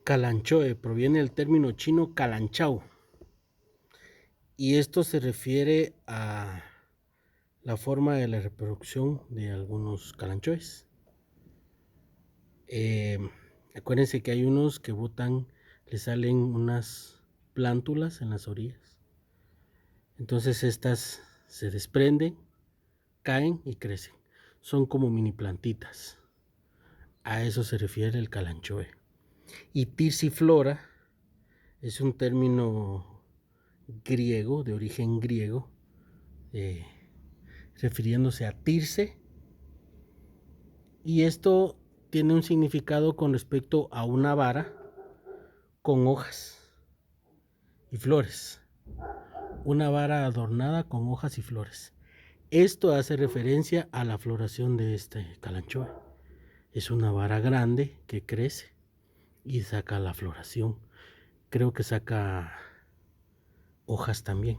Kalanchoe proviene del término chino Kalanchao, y esto se refiere a la forma de la reproducción de algunos calanchoes. Acuérdense que hay unos que botan, le salen unas plántulas en las orillas. Entonces estas se desprenden, caen y crecen. Son como mini plantitas. A eso se refiere el calanchoe. Y Tissiflora es un término griego, de origen griego, refiriéndose a Tirse, y esto tiene un significado con respecto a una vara con hojas y flores, una vara adornada con hojas y flores. Esto hace referencia a la floración de este calanchoe. Es una vara grande que crece y saca la floración. Creo que saca hojas también.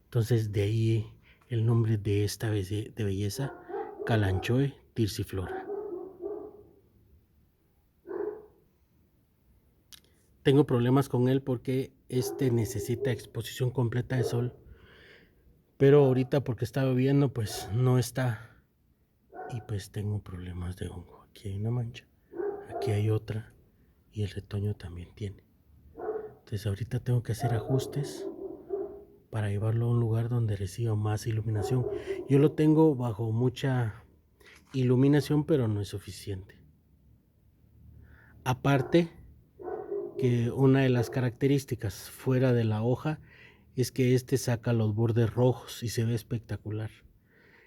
Entonces de ahí el nombre de esta de belleza, Kalanchoe tirsiflora. Tengo problemas con él porque este necesita exposición completa de sol, pero ahorita porque está lloviendo pues no está, y pues tengo problemas de hongo. Aquí hay una mancha, aquí hay otra, y el retoño también tiene. Entonces ahorita tengo que hacer ajustes para llevarlo a un lugar donde reciba más iluminación. Yo lo tengo bajo mucha iluminación, pero no es suficiente. Aparte que una de las características fuera de la hoja es que este saca los bordes rojos y se ve espectacular.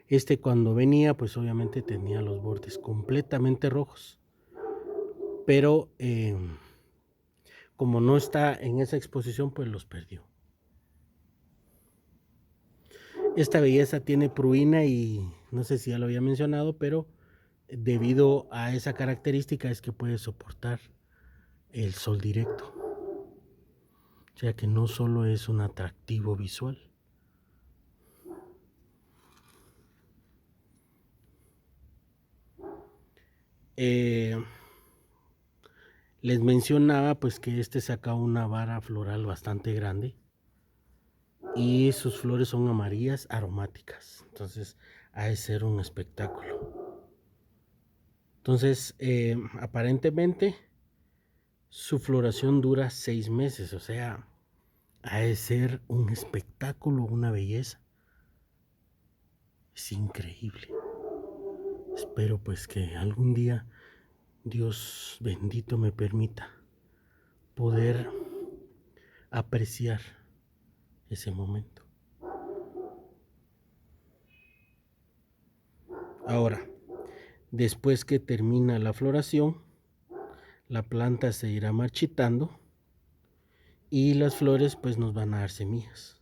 Este cuando venía pues obviamente tenía los bordes completamente rojos, pero como no está en esa exposición pues los perdió. Esta belleza tiene pruina y no sé si ya lo había mencionado, pero debido a esa característica es que puede soportar el sol directo. O sea que no solo es un atractivo visual. Les mencionaba pues que este saca una vara floral bastante grande y sus flores son amarillas aromáticas. Entonces ha de ser un espectáculo. Entonces aparentemente su floración dura 6 meses, o sea, ha de ser un espectáculo, una belleza. Es increíble. Espero pues que algún día Dios bendito me permita poder apreciar ese momento. Ahora, después que termina la floración, la planta se irá marchitando y las flores pues nos van a dar semillas.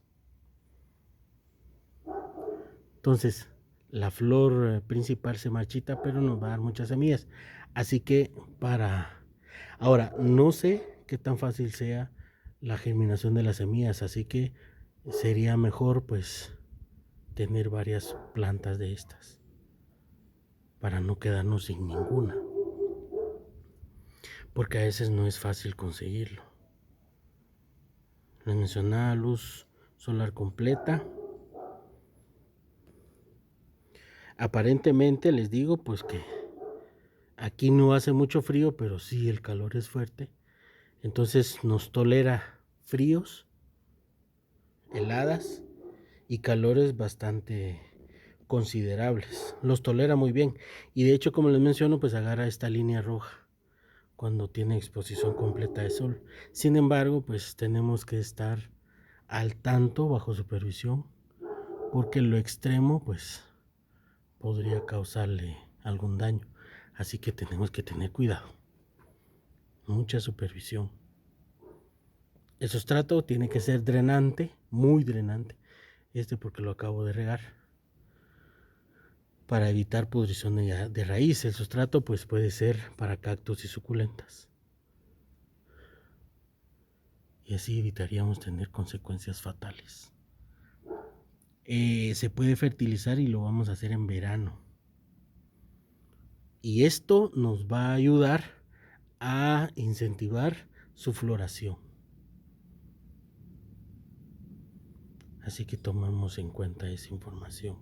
Entonces, la flor principal se marchita, pero nos va a dar muchas semillas. Así que ahora, no sé qué tan fácil sea la germinación de las semillas, así que sería mejor pues tener varias plantas de estas para no quedarnos sin ninguna, porque a veces no es fácil conseguirlo. Les mencionaba luz solar completa. Aparentemente les digo pues que aquí no hace mucho frío, pero sí el calor es fuerte. Entonces nos tolera fríos, heladas y calores bastante considerables. Los tolera muy bien. Y de hecho, como les menciono, pues agarra esta línea roja cuando tiene exposición completa de sol. Sin embargo, pues tenemos que estar al tanto, bajo supervisión, porque lo extremo pues podría causarle algún daño. Así que tenemos que tener cuidado. Mucha supervisión. El sustrato tiene que ser drenante, muy drenante. Porque lo acabo de regar. Para evitar pudrición de raíz. El sustrato pues puede ser para cactus y suculentas. Y así evitaríamos tener consecuencias fatales. Se puede fertilizar y lo vamos a hacer en verano. Y esto nos va a ayudar a incentivar su floración. Así que tomamos en cuenta esa información.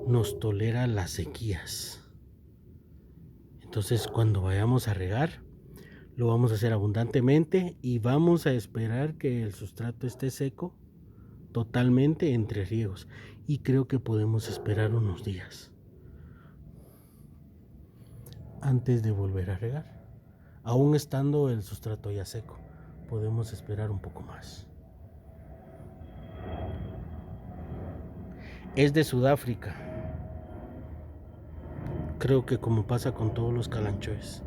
Nos tolera las sequías. Entonces, cuando vayamos a regar, lo vamos a hacer abundantemente y vamos a esperar que el sustrato esté seco totalmente entre riegos. Y creo que podemos esperar unos días antes de volver a regar. Aún estando el sustrato ya seco, podemos esperar un poco más. Es de Sudáfrica. Creo que como pasa con todos los calanchoes.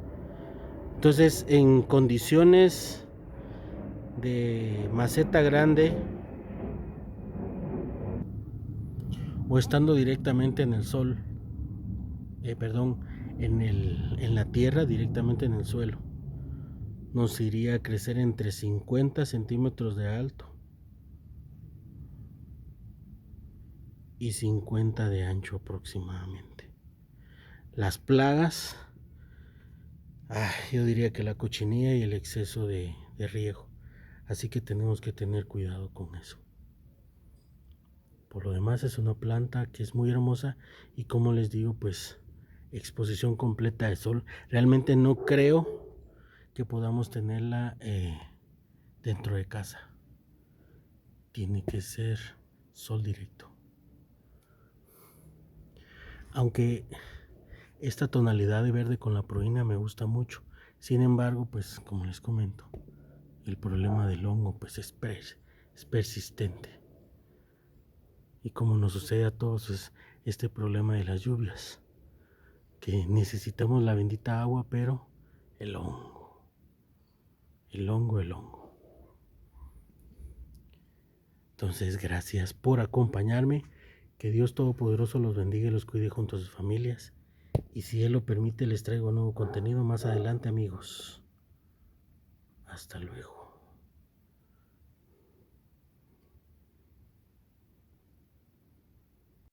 Entonces, en condiciones de maceta grande o estando directamente en el sol, en la tierra, directamente en el suelo, nos iría a crecer entre 50 centímetros de alto y 50 de ancho aproximadamente. Las plagas, yo diría que la cochinilla y el exceso de riego. Así que tenemos que tener cuidado con eso. Por lo demás es una planta que es muy hermosa y como les digo, pues exposición completa de sol. Realmente no creo que podamos tenerla dentro de casa. Tiene que ser sol directo. Aunque esta tonalidad de verde con la proina me gusta mucho. Sin embargo, pues como les comento, el problema del hongo pues es persistente. Y como nos sucede a todos es este problema de las lluvias, que necesitamos la bendita agua, pero el hongo. Entonces, gracias por acompañarme. Que Dios Todopoderoso los bendiga y los cuide junto a sus familias. Y si Él lo permite, les traigo nuevo contenido más adelante, amigos. Hasta luego.